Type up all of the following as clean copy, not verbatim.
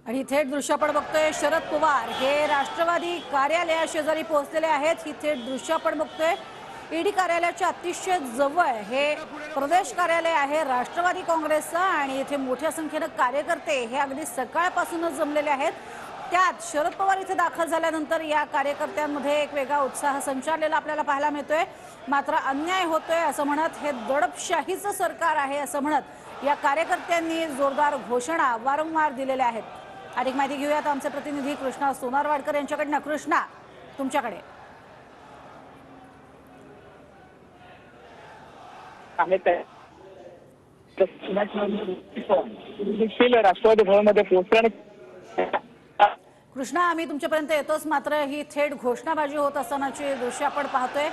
आणि थेट दृश्य आपण बघतोय शरद पवार हे राष्ट्रवादी कार्यालयाशेजारी पोहोचलेले आहेत। ही थेट दृश्य आपण बघतोय ईडी कार्यालयाच्या अतिशय जवळ हे प्रदेश कार्यालय आहे राष्ट्रवादी काँग्रेसचं आणि इथे मोठ्या संख्येने कार्यकर्ते हे अगदी सकाळपासूनच जमलेले आहेत। त्यात शरद पवार इथे दाखल झाल्यानंतर या कार्यकर्त्यांमध्ये एक वेगळा उत्साह संचारलेला आपल्याला पाहायला मिळतोय। मात्र अन्याय होतोय असं म्हणत हे दडपशाहीचं सरकार आहे असं म्हणत या कार्यकर्त्यांनी जोरदार घोषणा वारंवार दिलेल्या आहेत। अधिक माहिती घेऊयात आमचे प्रतिनिधी कृष्णा सोनारवाडकर यांच्याकडनं। कृष्णा, तुमच्याकडे राष्ट्रवादी भवनमध्ये पोहोचल्याने कृष्णा आम्ही तुमच्यापर्यंत येतोच, मात्र ही थेट घोषणाबाजी होत असतानाची दृश्य आपण पाहतोय।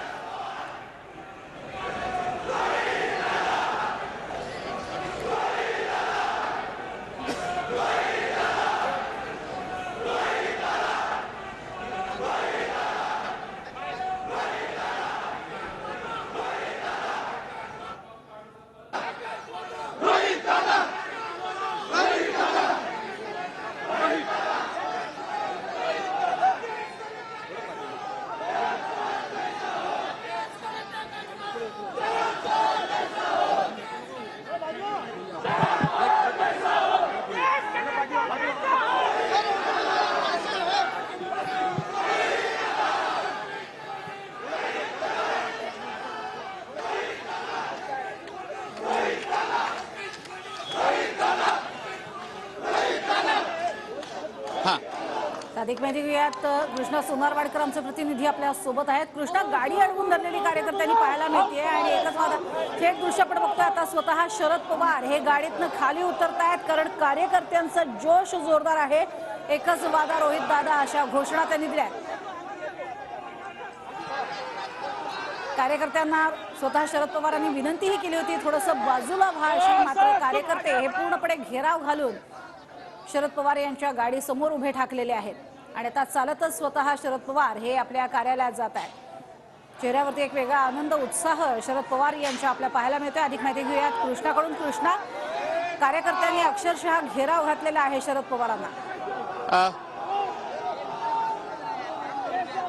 अधिक माहिती घेऊयात कृष्णा सोनारवाडकर आमचे प्रतिनिधी आपल्या सोबत आहेत। कृष्णा, गाडी अडवून धरलेली कार्यकर्त्यांनी पाहायला मिळते आणि एकच वाद थेट दृश्य आपण बघतोय आता स्वतः शरद पवार हे गाडीतनं खाली उतरतायत कारण कार्यकर्त्यांचा जोश जोरदार आहे। एकच वादा रोहित दादा अशा घोषणा त्यांनी दिल्या। कार्यकर्त्यांना स्वतः शरद पवारांनी विनंतीही केली होती थोडंसं बाजूला व्हा अशी, मात्र कार्यकर्ते हे पूर्णपणे घेराव घालून शरद पवार यांच्या गाडी समोर उभे ठाकलेले आहेत आणि आता चालतच स्वतः शरद पवार हे आपल्या कार्यालयात जात आहेत। चेहऱ्यावरती एक वेगळा आनंद उत्साह शरद पवार यांच्या आपल्या पाहायला मिळतोय। अधिक माहिती घेऊयात कृष्णाकडून। कृष्णा, कार्यकर्त्यांनी अक्षरशः घेराव घातलेला आहे शरद पवारांना।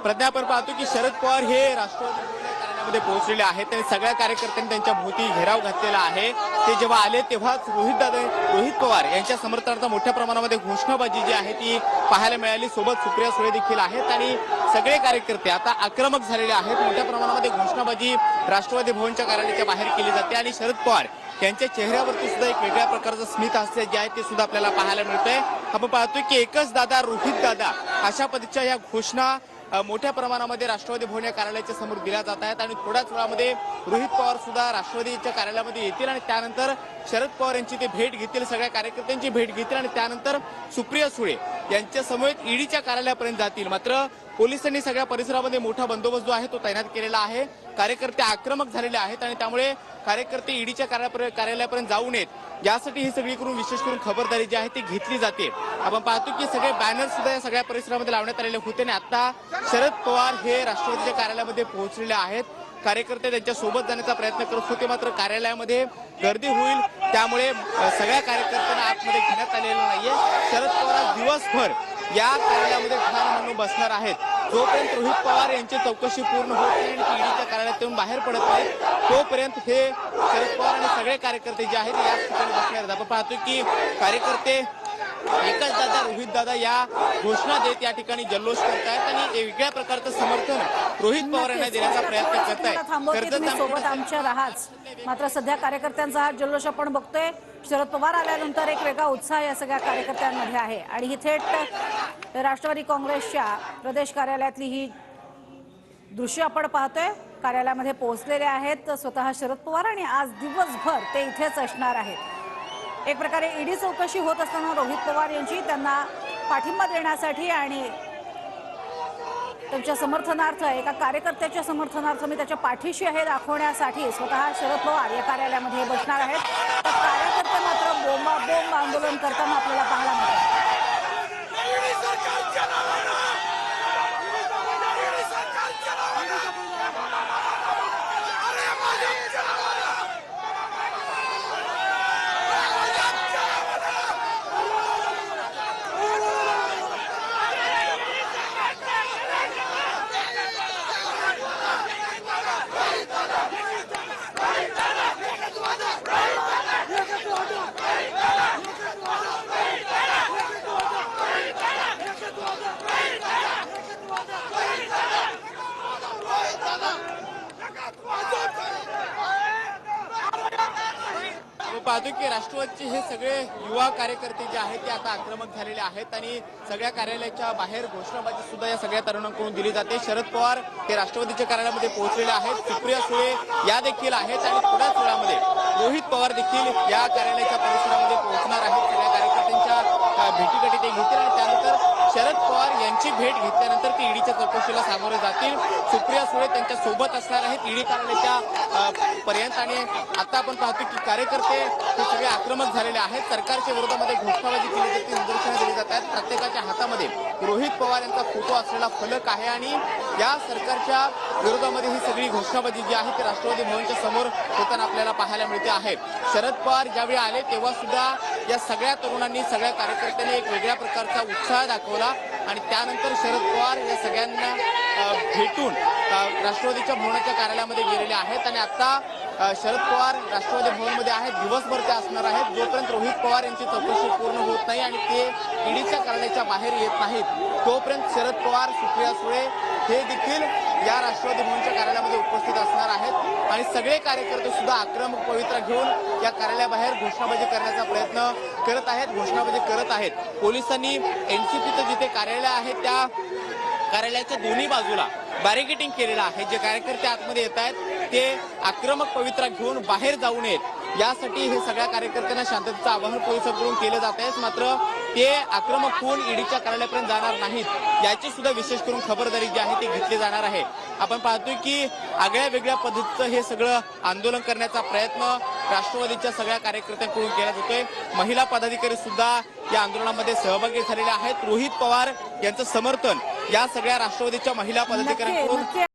प्रज्ञा, आपण पाहतो की शरद पवार हे राष्ट्रवादी कार्यालयामध्ये पोहोचलेले आहेत आणि सगळ्या कार्यकर्त्यांनी त्यांच्या भोवती घेराव घातलेला आहे। ते जेव्हा आले तेव्हाच रोहित पवार यांच्या समर्थनार्थ मोठ्या प्रमाणामध्ये घोषणाबाजी जी आहे ती पाहायला मिळाली। सोबत सुप्रिया सुळे देखील आहेत आणि सगळे कार्यकर्ते आता आक्रमक झालेले आहेत। मोठ्या प्रमाणामध्ये घोषणाबाजी राष्ट्रवादी भवनच्या कार्यालयाच्या बाहेर केली जाते आणि शरद पवार यांच्या चेहऱ्यावरती सुद्धा एक वेगळ्या प्रकारचं स्मित हास्य जे आहे ते सुद्धा आपल्याला पाहायला मिळतंय। आपण पाहतोय की एकच दादा रोहित दादा अशा पद्धतीच्या या घोषणा मोठ्या प्रमाणामध्ये राष्ट्रवादी भवन या कार्यालयाच्या समोर दिल्या जात आहेत आणि थोड्याच वेळामध्ये रोहित पवार सुद्धा राष्ट्रवादीच्या कार्यालयामध्ये येतील आणि त्यानंतर शरद पवार यांची ते भेट घेतील, सगळ्या कार्यकर्त्यांची भेट घेतील आणि त्यानंतर सुप्रिया सुळे यांच्या समवेत ईडीच्या कार्यालयापर्यंत जातील। मात्र पोलिसांनी सगळ्या परिसरामध्ये मोठा बंदोबस्त जो आहे तो तैनात केलेला आहे। कार्यकर्ते आक्रमक झालेले आहेत आणि त्यामुळे कार्यकर्ते ईडीच्या कार्यालयापर्यंत जाऊ नयेत यासाठी ही सगळी करून विशेष करून खबरदारी जी आहे ती घेतली जाते। आपण पाहतो की सगळे बॅनर सुद्धा या सगळ्या परिसरामध्ये लावण्यात आलेले होते आणि आता शरद पवार हे राष्ट्रवादीच्या कार्यालयामध्ये पोहोचलेले आहेत। कार्यकर्ते त्यांच्या सोबत जाण्याचा प्रयत्न करत होते, मात्र कार्यालयामध्ये गर्दी होईल त्यामुळे सगळ्या कार्यकर्त्यांना आतमध्ये घेण्यात आलेलं नाहीये। शरद पवार दिवसभर या कार्यालयामध्ये ठाण मांडून बसणार आहेत। जोपर्यंत रोहित पवार यांची चौकशी पूर्ण होत नाही आणि ईडीच्या कार्यालयातून बाहेर पडत नाहीत तोपर्यंत हे शरद पवार आणि सगळे कार्यकर्ते जे आहेत याच ठिकाणी बसणार आहेत। आपण पाहतो की कार्यकर्ते एकच दादा रोहित दादा या घोषणा देत या ठिकाणी जल्लोष करतायत आणि वेगळ्या प्रकारचं समर्थन रोहित पवार यांना देण्याचा प्रयत्न करतायत। सोबत आमच्या राहाच, मात्र सध्या कार्यकर्त्यांचा हा जल्लोष आपण बघतोय। शरद पवार आल्यानंतर एक वेगळा उत्साह या सगळ्या कार्यकर्त्यांमध्ये आहे आणि ही थेट राष्ट्रवादी काँग्रेसच्या प्रदेश कार्यालयातली ही दृश्य आपण पाहतोय। कार्यालयामध्ये पोहोचलेले आहेत स्वतः शरद पवार आणि आज दिवसभर ते इथेच असणार आहेत। एक प्रकारे ईडी चौकशी होत असताना रोहित पवार यांची त्यांना पाठिंबा देण्यासाठी आणि त्यांच्या समर्थनार्थ एका कार्यकर्त्याच्या समर्थनार्थ मी त्याच्या पाठीशी आहे दाखवण्यासाठी स्वतः शरद पवार या कार्यालयामध्ये बसणार आहेत। तर कार्यकर्ते मात्र बोंबाबोंब आंदोलन करताना आपल्याला पाहायला मिळतात। पाहतो की राष्ट्रवादीचे हे सगळे युवा कार्यकर्ते जे आहेत ते आता आक्रमक झालेले आहेत आणि सगळ्या कार्यालयाच्या बाहेर घोषणाबाजी सुद्धा या सगळ्या तरुणांकडून दिली जाते. शरद पवार हे राष्ट्रवादीच्या कार्यालयामध्ये पोहोचलेले आहेत. सुप्रिया सुळे या देखील आहेत आणि थोड्याच वेळामध्ये रोहित पवार देखील या कार्यालयाच्या परिसरामध्ये पोहोचणार आहेत. सगळ्या कार्यकर्त्यांच्या भेटीगाठी ते घेतील आणि त्यानंतर शरद पवार यांची भेट घेतल्यानंतर ते ईडीच्या चौकशीला सामोरे जातील. सुप्रिया सुळे त्यांच्या सोबत असणार आहेत ईडी कार्यालयाच्या पर्यंत. आणि आता आपण पाहतो की कार्यकर्ते हे सगळे आक्रमक झालेले आहेत. सरकारच्या विरोधामध्ये घोषणाबाजी केली जाते, निदर्शनं दिली जातात. प्रत्येकाच्या हातामध्ये रोहित पवार यांचा फोटो असलेला फलक आहे आणि या सरकारच्या विरोधामध्ये ही सगळी घोषणाबाजी जी आहे ती राष्ट्रवादी भवनच्या समोर होताना आपल्याला पाहायला मिळते आहे. शरद पवार ज्यावेळी आले तेव्हा सुद्धा या सगळ्या तरुणांनी सगळ्या कार्यकर्त्यांनी एक वेगळ्या प्रकारचा उत्साह दाखवला आणि त्यानंतर शरद पवार या सगळ्यांना भेटून राष्ट्रवादीच्या भवनाच्या कार्यालयामध्ये गेलेले आहेत आणि आता शरद पवार राष्ट्रवादी भवनमध्ये आहेत. दिवसभर ते असणार आहेत जोपर्यंत रोहित पवार यांची चौकशी पूर्ण होत नाही आणि ते ईडीच्या कार्यालयाच्या बाहेर येत नाहीत तोपर्यंत शरद पवार, सुप्रिया सुळे हे देखील या राष्ट्रवादी भवनच्या कार्यालयामध्ये उपस्थित असणार आहेत आणि सगळे कार्यकर्ते सुद्धा आक्रमक पवित्रा घेऊन या कार्यालयाबाहेर घोषणाबाजी करण्याचा प्रयत्न करत आहेत, घोषणाबाजी करत आहेत. पोलिसांनी एनसीपीचं जिथे कार्यालय आहे त्या कार्यालयाच्या दोन्ही बाजूला बॅरिकेडिंग केलेलं आहे. जे कार्यकर्ते आतमध्ये येत आहेत ते आक्रमक पवित्रा घेऊन बाहेर जाऊ नयेत यासाठी हे सगळ्या कार्यकर्त्यांना शांततेचं आवाहन पोलिसांकडून केलं जात आहे. मात्र ते आक्रमक होऊन ईडीच्या कार्यालयापर्यंत जाणार नाहीत याची सुद्धा विशेष करून खबरदारी जी आहे ती घेतली जाणार आहे. आपण पाहतोय की आगळ्या वेगळ्या पद्धतीचं हे सगळं आंदोलन करण्याचा प्रयत्न राष्ट्रवादीच्या सगळ्या कार्यकर्त्यांकडून केला जातोय. महिला पदाधिकारी सुद्धा या आंदोलनामध्ये सहभागी झालेले आहेत. रोहित पवार यांचं समर्थन या सगळ्या राष्ट्रवादीच्या महिला पदाधिकाऱ्यांकडून